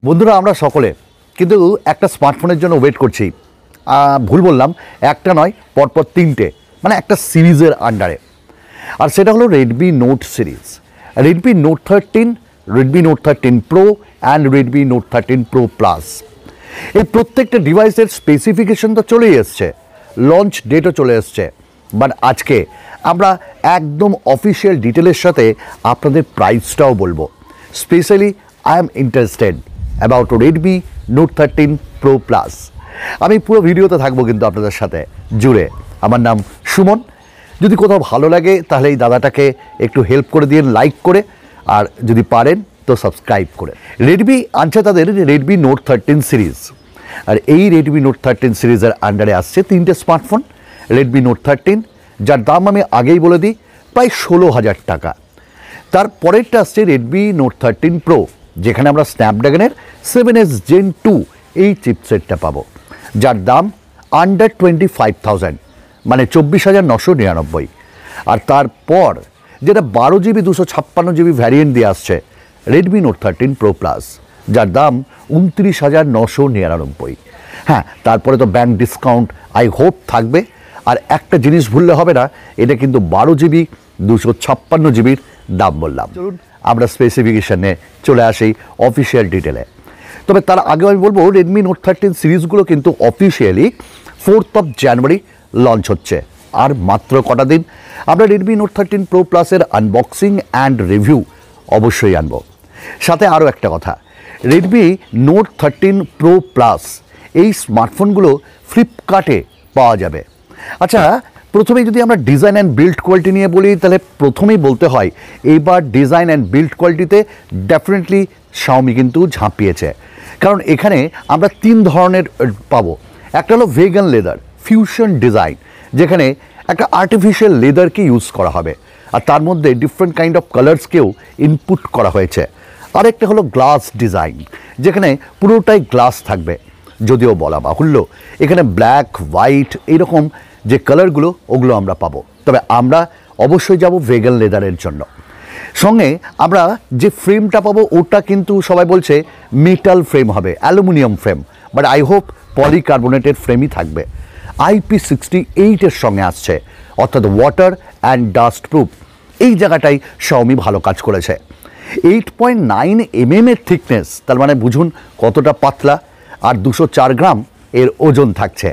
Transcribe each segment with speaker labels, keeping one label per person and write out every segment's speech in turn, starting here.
Speaker 1: বন্ধুরা আমরা সকলে কিন্তু একটা স্মার্টফোনের জন্য ওয়েট করছি। ভুল বললাম, একটা নয়, পরপর তিনটে, মানে একটা সিরিজের আন্ডারে। আর সেটা হলো Redmi note series, Redmi note 13, Redmi note 13 pro and Redmi note 13 pro plus. এই প্রত্যেকটা ডিভাইসের স্পেসিফিকেশন তো চলেই এসছে, লঞ্চ ডেটও চলে এসছে, বাট আজকে আমরা একদম অফিসিয়াল ডিটেলের সাথে আপনাদের প্রাইসটাও বলবো। Specially I am interested about Redmi note 13 pro plus. আমি পুরো ভিডিওতে থাকবো কিন্তু আপনাদের সাথে জুড়ে। আমার নাম সুমন। যদি কোথাও ভালো লাগে তাহলে এই দাদাটাকে একটু হেল্প করে দিন, লাইক করে, আর যদি পারেন তো সাবস্ক্রাইব করে। রেডমি আনছে তাদের রেডমি নোট 13 সিরিজ, আর এই রেডমি নোট 13 সিরিজের আন্ডারে আসছে তিনটে স্মার্টফোন। রেডমি নোট 13, যার দাম আমি আগেই বলে দিই, প্রায় 16,000 টাকা। তারপরেরটা আসছে রেডমি নোট 13 প্রো, যেখানে আমরা স্ন্যাপড্রাগনের 7S Gen 2 এই চিপসেটটা পাবো, যার দাম আন্ডার 25,000, মানে 24,999। আর তারপর যেটা 12GB 256GB ভ্যারিয়েন্ট দিয়ে আসছে রেডমি নোট 13 প্রো প্লাস, যার দাম 29,999। হ্যাঁ, তারপরে তো ব্যাংক ডিসকাউন্ট আই হোপ থাকবে। আর একটা জিনিস ভুললে হবে না, এটা কিন্তু 12GB 256GBর দাম বললাম। চলুন আমরা স্পেসিফিকেশনে চলে আসি অফিসিয়াল ডিটেলে। তবে তার আগেও আমি বলবো, রেডমি নোট 13 সিরিজগুলো কিন্তু অফিসিয়ালি 4th জানুয়ারি লঞ্চ হচ্ছে। আর মাত্র কটা দিন আমরা রেডমি নোট 13 প্রো প্লাসের আনবক্সিং অ্যান্ড রিভিউ অবশ্যই আনবো। সাথে আরও একটা কথা, রেডমি নোট 13 প্রো প্লাস এই স্মার্টফোনগুলো ফ্লিপকার্টে পাওয়া যাবে। আচ্ছা, প্রথমেই যদি আমরা ডিজাইন অ্যান্ড বিল্ড কোয়ালিটি নিয়ে বলি, তাহলে প্রথমেই বলতে হয় এইবার ডিজাইন অ্যান্ড বিল্ড কোয়ালিটিতে ডেফিনেটলি শাওমি কিন্তু ঝাঁপিয়েছে। কারণ এখানে আমরা তিন ধরনের পাবো। একটা হলো ভেগান লেদার ফিউশন ডিজাইন, যেখানে একটা আর্টিফিশিয়াল লেদারকে ইউজ করা হবে, আর তার মধ্যে ডিফারেন্ট কাইন্ড অফ কালার্সকেও ইনপুট করা হয়েছে। আরেকটা হলো গ্লাস ডিজাইন, যেখানে পুরোটাই গ্লাস থাকবে, যদিও বলা বাহুল্য এখানে ব্ল্যাক, হোয়াইট এইরকম যে কালারগুলো ওগুলো আমরা পাবো। তবে আমরা অবশ্যই যাব ভেগান লেদারের জন্য। সঙ্গে আমরা যে ফ্রেমটা পাবো ওটা কিন্তু সবাই বলছে মেটাল ফ্রেম হবে, aluminium frame, but I hope পলিকার্বনেটের ফ্রেমই থাকবে। IP68 সঙ্গে আসছে, অর্থাৎ ওয়াটার অ্যান্ড ডাস্ট প্রুফ। এই জায়গাটাই শাওমি ভালো কাজ করেছে। 8.9 mm থিকনেস, তার মানে বুঝুন কতটা পাতলা। আর 204 গ্রাম এর ওজন থাকছে।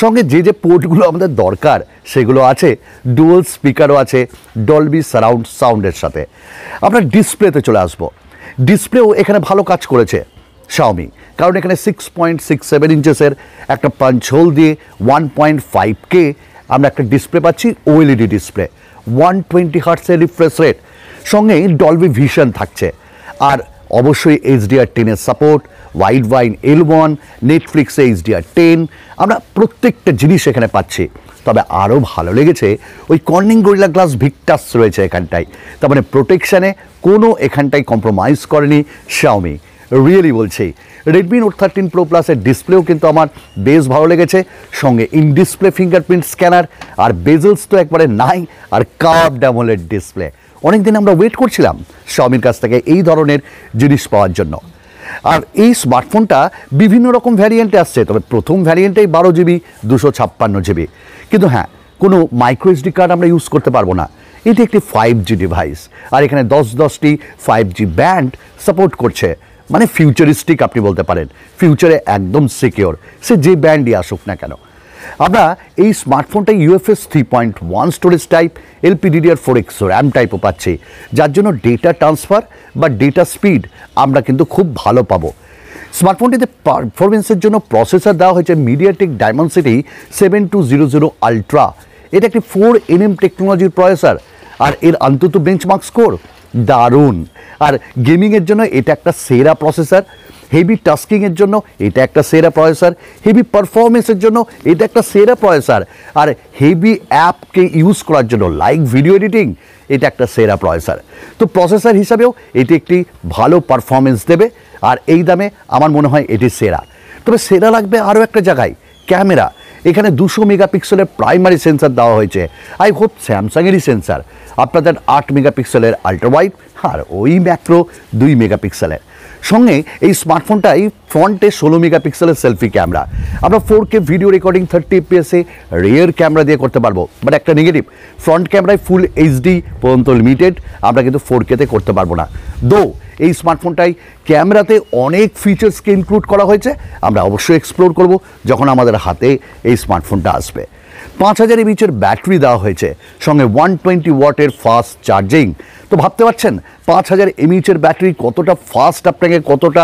Speaker 1: সঙ্গে যে যে পোর্টগুলো আমাদের দরকার সেগুলো আছে, ডুয়াল স্পিকারও আছে ডলবি সারাউন্ড সাউন্ডের সাথে। আমরা ডিসপ্লেতে চলে আসবো। ডিসপ্লেও এখানে ভালো কাজ করেছে শাওমি, কারণ এখানে 6.67 ইঞ্চেসের একটা পাঞ্চ হোল দিয়ে 1.5K আমরা একটা ডিসপ্লে পাচ্ছি, OLED ডিসপ্লে, 120 হার্টসের রিফ্রেশ রেট, সঙ্গে ডলবি ভিশন থাকছে। আর অবশ্যই HDR10 support, wide wine L1, নেটফ্লিক্সে HDR10, আমরা প্রত্যেকটা জিনিস এখানে পাচ্ছি। তবে আরও ভালো লেগেছে ওই কর্নিং গরিলা গ্লাস ভিক্টাস রয়েছে এখানটায়, তার মানে প্রোটেকশানে কোনো এখানটায় কম্প্রোমাইজ করেনি শাওমি। রিয়েলি বলছি, রেডমি নোট 13 প্রো প্লাসের ডিসপ্লেও কিন্তু আমার বেশ ভালো লেগেছে। সঙ্গে ইন ডিসপ্লে ফিঙ্গারপ্রিন্ট স্ক্যানার, আর বেজলস তো একবারে নাই, আর কার্ভড অ্যামোলেড ডিসপ্লে। অনেকদিন আমরা ওয়েট করছিলাম শাওমির কাছ থেকে এই ধরনের জিনিস পাওয়ার জন্য। আর এই স্মার্টফোনটা বিভিন্ন রকম ভ্যারিয়েন্টে আসছে, তবে প্রথম ভ্যারিয়েন্টেই 12GB 256GB। কিন্তু হ্যাঁ, কোনো মাইক্রো SD কার্ড আমরা ইউজ করতে পারবো না। এটি একটি 5G ডিভাইস, আর এখানে 10টি 5G ব্যান্ড সাপোর্ট করছে, মানে ফিউচারিস্টিক আপনি বলতে পারেন। ফিউচারে একদম সিকিওর, সে যে ব্যান্ডই আসুক না কেন। আমরা এই স্মার্টফোনটা UFS 3.1 storage type, LPDDR4X RAM টাইপও পাচ্ছি, যার জন্য ডেটা ট্রান্সফার বা ডেটা স্পিড আমরা কিন্তু খুব ভালো পাবো। স্মার্টফোনটিতে পারফরমেন্সের জন্য প্রসেসর দেওয়া হয়েছে মিডিয়াটেক ডায়মন্ডসিটি 7200 আলট্রা। এটা একটি 4nm টেকনোলজির প্রসেসর, আর এর অন্তত বেঞ্চমার্ক স্কোর দারুণ। আর গেমিংয়ের জন্য এটা একটা সেরা প্রসেসর, হেভি টাস্কিংয়ের জন্য এটা একটা সেরা প্রসেসর, হেভি পারফরমেন্সের জন্য এটা একটা সেরা প্রসেসর, আর হেভি অ্যাপকে ইউজ করার জন্য লাইক ভিডিও এডিটিং এটা একটা সেরা প্রসেসর। তো প্রসেসর হিসাবেও এটি একটি ভালো পারফরমেন্স দেবে, আর এই দামে আমার মনে হয় এটি সেরা। তবে সেরা লাগবে আরও একটা জায়গায়, ক্যামেরা। এখানে 200 মেগাপিক্সেলের প্রাইমারি সেন্সার দেওয়া হয়েছে, আই হোপ স্যামসাংয়েরই সেন্সার। আপনাদের 8 মেগাপিক্সেলের আল্ট্রা ওয়াইড, আর ওই ম্যাক্রো 2 মেগাপিক্সেলের। সঙ্গে এই স্মার্টফোনটাই ফ্রন্টে 16 মেগাপিক্সেলের সেলফি ক্যামেরা, আমরা 4K video recording 30 FPS rear camera দিয়ে করতে পারবো। বাট একটা নেগেটিভ, ফ্রন্ট ক্যামেরায় ফুল এইচডি পর্যন্ত লিমিটেড, আমরা কিন্তু 4K-তে করতে পারবো না। দো এই স্মার্টফোনটাই ক্যামেরাতে অনেক ফিচার্সকে ইনক্লুড করা হয়েছে, আমরা অবশ্যই এক্সপ্লোর করব যখন আমাদের হাতে এই স্মার্টফোনটা আসবে। 5000 mAh ব্যাটারি দেওয়া হয়েছে, সঙ্গে 120 ওয়াটের ফাস্ট চার্জিং। তো ভাবতে পারছেন 5000 mAh ব্যাটারি কতটা ফাস্ট আপনাকে কতটা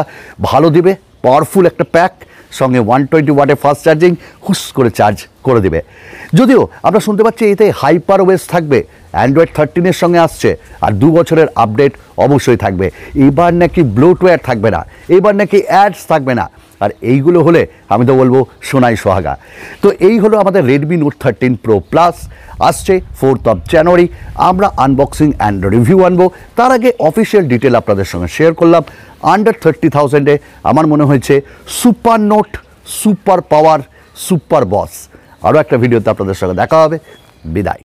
Speaker 1: ভালো দেবে, পাওয়ারফুল একটা প্যাক, সঙ্গে 120 ওয়াটের ফাস্ট চার্জিং হুস করে চার্জ করে দেবে। যদিও আমরা শুনতে পাচ্ছি এতে হাইপার ওয়েস থাকবে, অ্যান্ড্রয়েড 13-এর সঙ্গে আসছে, আর 2 বছরের আপডেট অবশ্যই থাকবে। এবার নাকি ব্লোটওয়্যার থাকবে না, এবার নাকি অ্যাডস থাকবে না, আর এইগুলো হলে আমি তো বলবো সোনাই সোহাগা। তো এই হলো আমাদের Redmi Note 13 Pro Plus, আসছে 4th of January। আমরা আনবক্সিং অ্যান্ড রিভিউ আনবো, তার আগে অফিসিয়াল ডিটেল আপনাদের সঙ্গে শেয়ার করলাম। আন্ডার 30,000-এ আমার মনে হয়েছে super note, super power, super বস। আরও একটা ভিডিওতে আপনাদের সঙ্গে দেখা হবে, বিদায়।